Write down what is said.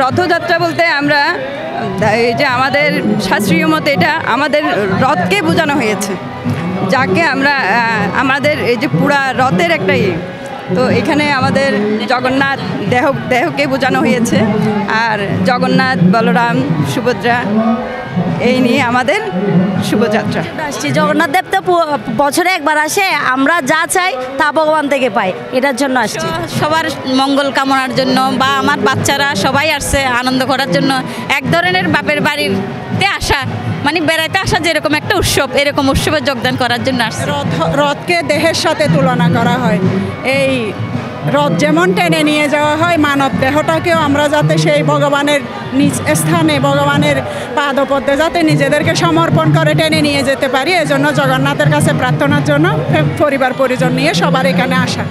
রথযাত্রা বলতে আমরা এই যে আমাদের শাস্ত্রীয় মতে এটা আমাদের রথকে বোঝানো হয়েছে, যাকে আমরা আমাদের এই যে পুরা রথের একটা তো এখানে আমাদের জগন্নাথ দেহকে বোঝানো হয়েছে, আর জগন্নাথ বলরাম সুভদ্রা এই নিয়ে আমাদের শুভযাত্রা। আসছি জগন্নাথ দেব তো বছরে একবার আসে, আমরা যা চাই তা ভগবান থেকে পাই, এটার জন্য আসছি। সবার মঙ্গল কামনার জন্য বা আমার বাচ্চারা সবাই আসছে আনন্দ করার জন্য। এক ধরনের বাপের বাড়িতে আসা মানে বেড়াইতে আসা, যেরকম একটা উৎসব, এরকম উৎসবে যোগদান করার জন্য আসছে। রথকে দেহের সাথে তুলনা করা হয়। এই রথ যেমন টেনে নিয়ে যাওয়া হয়, মানব দেহটাকেও আমরা যাতে সেই ভগবানের নিজ স্থানে, ভগবানের পাদপদ্মে যাতে নিজেদেরকে সমর্পণ করে টেনে নিয়ে যেতে পারি, এজন্য জগন্নাথের কাছে প্রার্থনার জন্য পরিবার পরিজন নিয়ে সবার এখানে আসা।